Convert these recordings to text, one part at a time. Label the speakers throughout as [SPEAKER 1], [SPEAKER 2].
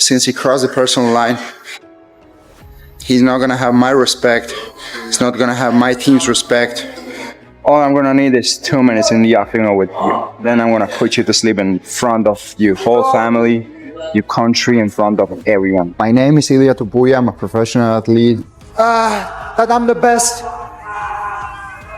[SPEAKER 1] since he crossed the personal line, he's not gonna have my respect. He's not gonna have my team's respect. All I'm gonna need is 2 minutes in the octagon with you. Then I'm gonna put you to sleep in front of your whole family, your country, in front of everyone. My name is Ilia Topuria. I'm a professional athlete. That I'm the best.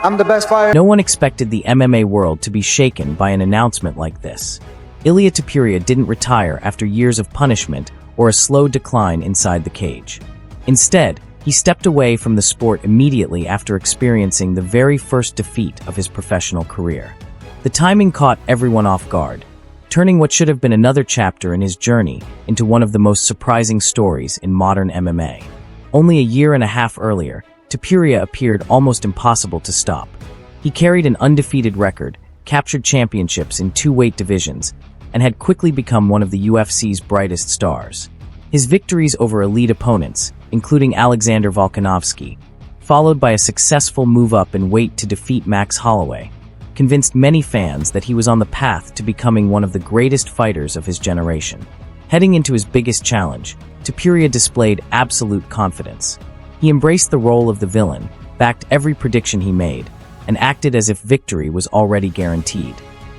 [SPEAKER 1] I'm the best fighter.
[SPEAKER 2] No one expected the MMA world to be shaken by an announcement like this. Ilia Topuria didn't retire after years of punishment or a slow decline inside the cage. Instead, he stepped away from the sport immediately after experiencing the very first defeat of his professional career. The timing caught everyone off guard, turning what should have been another chapter in his journey into one of the most surprising stories in modern MMA. Only a year and a half earlier, Topuria appeared almost impossible to stop. He carried an undefeated record, captured championships in 2 weight divisions, and had quickly become one of the UFC's brightest stars. His victories over elite opponents, including Alexander Volkanovski, followed by a successful move up in weight to defeat Max Holloway, convinced many fans that he was on the path to becoming one of the greatest fighters of his generation. Heading into his biggest challenge, Topuria displayed absolute confidence. He embraced the role of the villain, backed every prediction he made, and acted as if victory was already guaranteed.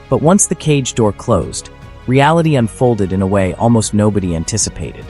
[SPEAKER 2] But once the cage door closed, reality unfolded in a way almost nobody anticipated.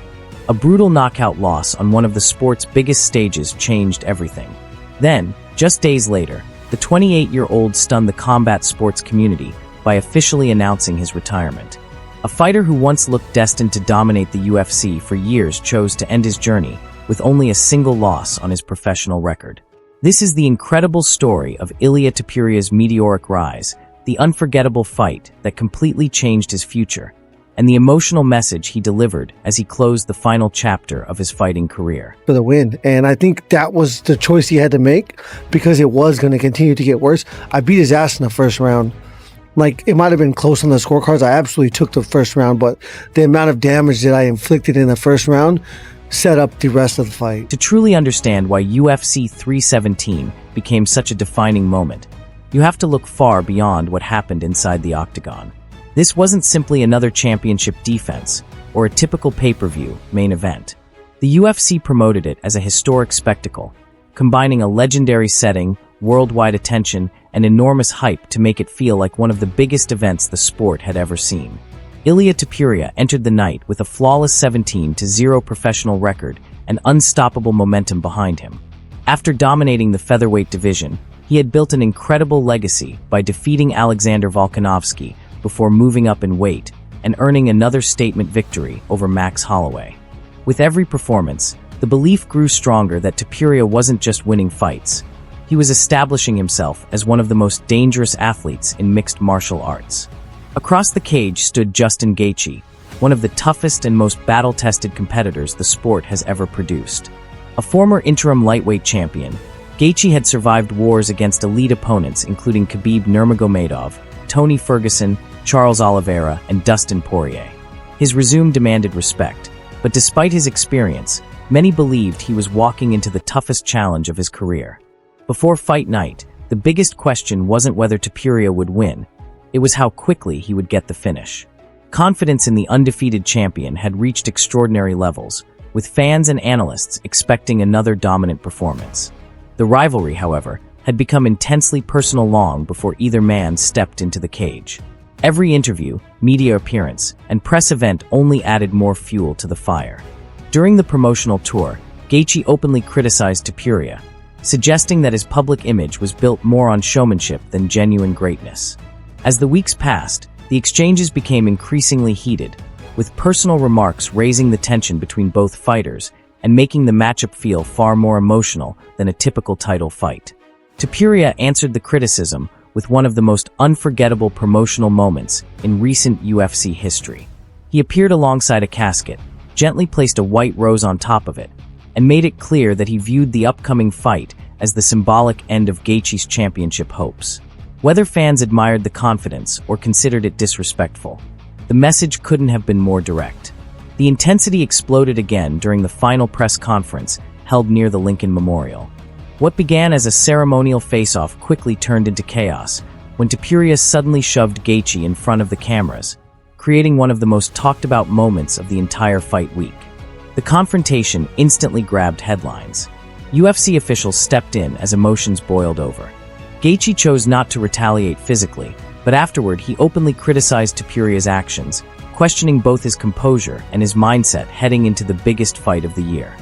[SPEAKER 2] A brutal knockout loss on one of the sport's biggest stages changed everything. Then, just days later, the 28-year-old stunned the combat sports community by officially announcing his retirement. A fighter who once looked destined to dominate the UFC for years chose to end his journey with only a single loss on his professional record. This is the incredible story of Ilia Topuria's meteoric rise, the unforgettable fight that completely changed his future, and the emotional message he delivered as he closed the final chapter of his fighting career.
[SPEAKER 3] For the win, and I think that was the choice he had to make because it was going to continue to get worse. I beat his ass in the first round. Like, it might have been close on the scorecards. I absolutely took the first round, but the amount of damage that I inflicted in the first round set up the rest of the fight.
[SPEAKER 2] To truly understand why UFC 317 became such a defining moment, you have to look far beyond what happened inside the octagon. This wasn't simply another championship defense or a typical pay-per-view main event. The UFC promoted it as a historic spectacle, combining a legendary setting, worldwide attention, and enormous hype to make it feel like one of the biggest events the sport had ever seen. Ilia Topuria entered the night with a flawless 17-0 professional record and unstoppable momentum behind him. After dominating the featherweight division, he had built an incredible legacy by defeating Alexander Volkanovski before moving up in weight and earning another statement victory over Max Holloway. With every performance, the belief grew stronger that Topuria wasn't just winning fights. He was establishing himself as one of the most dangerous athletes in mixed martial arts. Across the cage stood Justin Gaethje, one of the toughest and most battle-tested competitors the sport has ever produced. A former interim lightweight champion, Gaethje had survived wars against elite opponents including Khabib Nurmagomedov, Tony Ferguson, Charles Oliveira, and Dustin Poirier. His resume demanded respect, but despite his experience, many believed he was walking into the toughest challenge of his career. Before fight night, the biggest question wasn't whether Topuria would win, it was how quickly he would get the finish. Confidence in the undefeated champion had reached extraordinary levels, with fans and analysts expecting another dominant performance. The rivalry, however, had become intensely personal long before either man stepped into the cage. Every interview, media appearance, and press event only added more fuel to the fire. During the promotional tour, Gaethje openly criticized Topuria, suggesting that his public image was built more on showmanship than genuine greatness. As the weeks passed, the exchanges became increasingly heated, with personal remarks raising the tension between both fighters and making the matchup feel far more emotional than a typical title fight. Topuria answered the criticism with one of the most unforgettable promotional moments in recent UFC history. He appeared alongside a casket, gently placed a white rose on top of it, and made it clear that he viewed the upcoming fight as the symbolic end of Gaethje's championship hopes. Whether fans admired the confidence or considered it disrespectful, the message couldn't have been more direct. The intensity exploded again during the final press conference held near the Lincoln Memorial. What began as a ceremonial face-off quickly turned into chaos when Topuria suddenly shoved Gaethje in front of the cameras, creating one of the most talked about moments of the entire fight week. The confrontation instantly grabbed headlines. UFC officials stepped in as emotions boiled over. Gaethje chose not to retaliate physically, but afterward he openly criticized Topuria's actions, questioning both his composure and his mindset heading into the biggest fight of the year.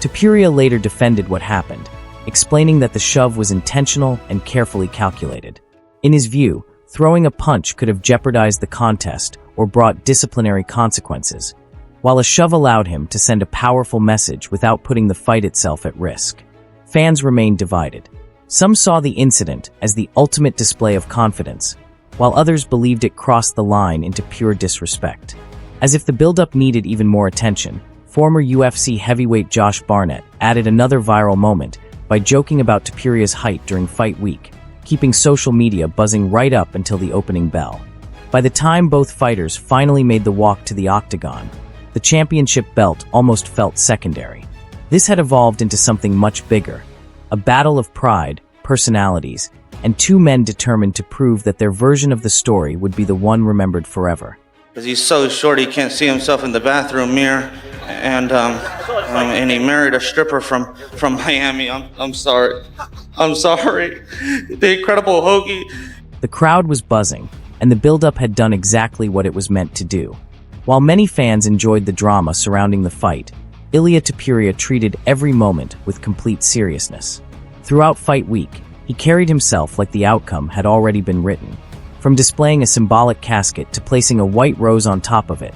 [SPEAKER 2] Topuria later defended what happened, explaining that the shove was intentional and carefully calculated. In his view, throwing a punch could have jeopardized the contest or brought disciplinary consequences, while a shove allowed him to send a powerful message without putting the fight itself at risk. Fans remained divided. Some saw the incident as the ultimate display of confidence, while others believed it crossed the line into pure disrespect. As if the build-up needed even more attention, former UFC heavyweight Josh Barnett added another viral moment by joking about Topuria's height during fight week, keeping social media buzzing right up until the opening bell. By the time both fighters finally made the walk to the octagon, the championship belt almost felt secondary. This had evolved into something much bigger, a battle of pride, personalities, and two men determined to prove that their version of the story would be the one remembered forever.
[SPEAKER 4] Because he's so short he can't see himself in the bathroom mirror, and he married a stripper from Miami. I'm sorry. The Incredible Hoagie.
[SPEAKER 2] The crowd was buzzing, and the build-up had done exactly what it was meant to do. While many fans enjoyed the drama surrounding the fight, Ilia Topuria treated every moment with complete seriousness. Throughout fight week, he carried himself like the outcome had already been written. From displaying a symbolic casket to placing a white rose on top of it,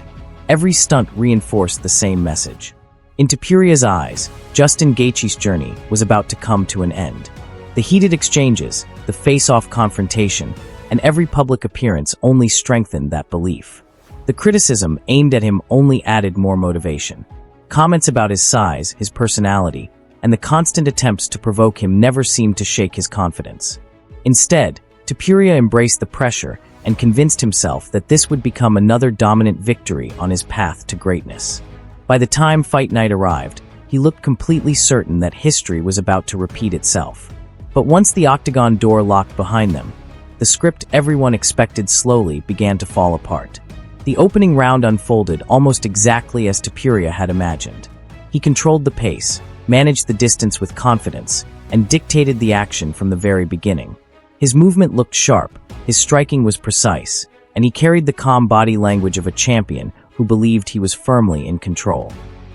[SPEAKER 2] every stunt reinforced the same message. In Topuria's eyes, Justin Gaethje's journey was about to come to an end. The heated exchanges, the face-off confrontation, and every public appearance only strengthened that belief. The criticism aimed at him only added more motivation. Comments about his size, his personality, and the constant attempts to provoke him never seemed to shake his confidence. Instead, Topuria embraced the pressure and convinced himself that this would become another dominant victory on his path to greatness. By the time fight night arrived, he looked completely certain that history was about to repeat itself. But once the octagon door locked behind them, the script everyone expected slowly began to fall apart. The opening round unfolded almost exactly as Topuria had imagined. He controlled the pace, managed the distance with confidence, and dictated the action from the very beginning. His movement looked sharp, his striking was precise, and he carried the calm body language of a champion who believed he was firmly in control.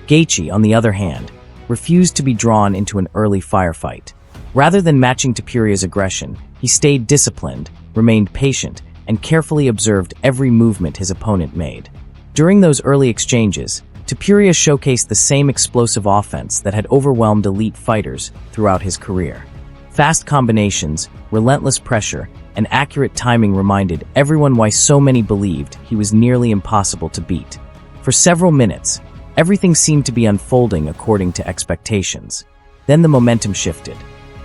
[SPEAKER 2] Gaethje, on the other hand, refused to be drawn into an early firefight. Rather than matching Topuria's aggression, he stayed disciplined, remained patient, and carefully observed every movement his opponent made. During those early exchanges, Topuria showcased the same explosive offense that had overwhelmed elite fighters throughout his career. Fast combinations, relentless pressure, and accurate timing reminded everyone why so many believed he was nearly impossible to beat. For several minutes, everything seemed to be unfolding according to expectations. Then the momentum shifted.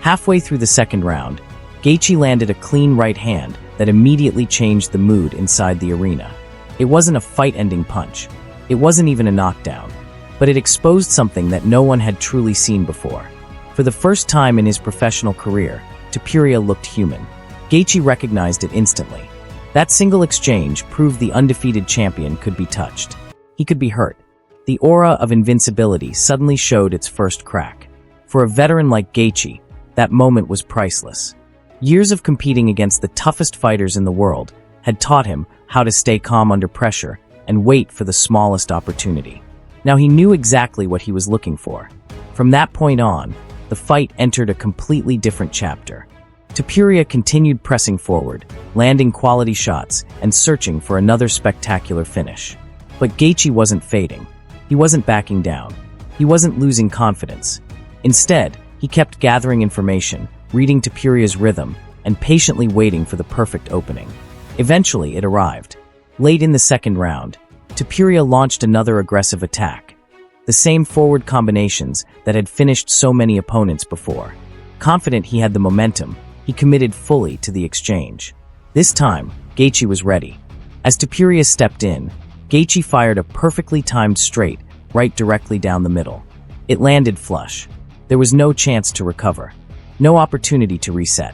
[SPEAKER 2] Halfway through the second round, Gaethje landed a clean right hand that immediately changed the mood inside the arena. It wasn't a fight-ending punch. It wasn't even a knockdown. But it exposed something that no one had truly seen before. For the first time in his professional career, Topuria looked human. Gaethje recognized it instantly. That single exchange proved the undefeated champion could be touched. He could be hurt. The aura of invincibility suddenly showed its first crack. For a veteran like Gaethje, that moment was priceless. Years of competing against the toughest fighters in the world had taught him how to stay calm under pressure and wait for the smallest opportunity. Now he knew exactly what he was looking for. From that point on, the fight entered a completely different chapter. Topuria continued pressing forward, landing quality shots and searching for another spectacular finish. But Gaethje wasn't fading. He wasn't backing down. He wasn't losing confidence. Instead, he kept gathering information, reading Topuria's rhythm, and patiently waiting for the perfect opening. Eventually, it arrived. Late in the second round, Topuria launched another aggressive attack. The same forward combinations that had finished so many opponents before. Confident he had the momentum, he committed fully to the exchange. This time, Gaethje was ready. As Topuria stepped in, Gaethje fired a perfectly timed straight right directly down the middle. It landed flush. There was no chance to recover. No opportunity to reset.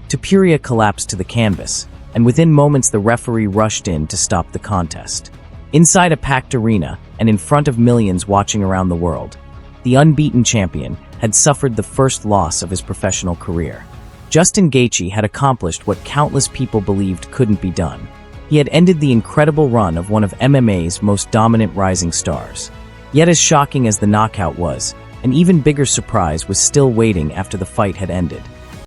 [SPEAKER 2] Topuria collapsed to the canvas, and within moments the referee rushed in to stop the contest. Inside a packed arena, and in front of millions watching around the world, the unbeaten champion had suffered the first loss of his professional career. Justin Gaethje had accomplished what countless people believed couldn't be done. He had ended the incredible run of one of MMA's most dominant rising stars. Yet as shocking as the knockout was, an even bigger surprise was still waiting after the fight had ended.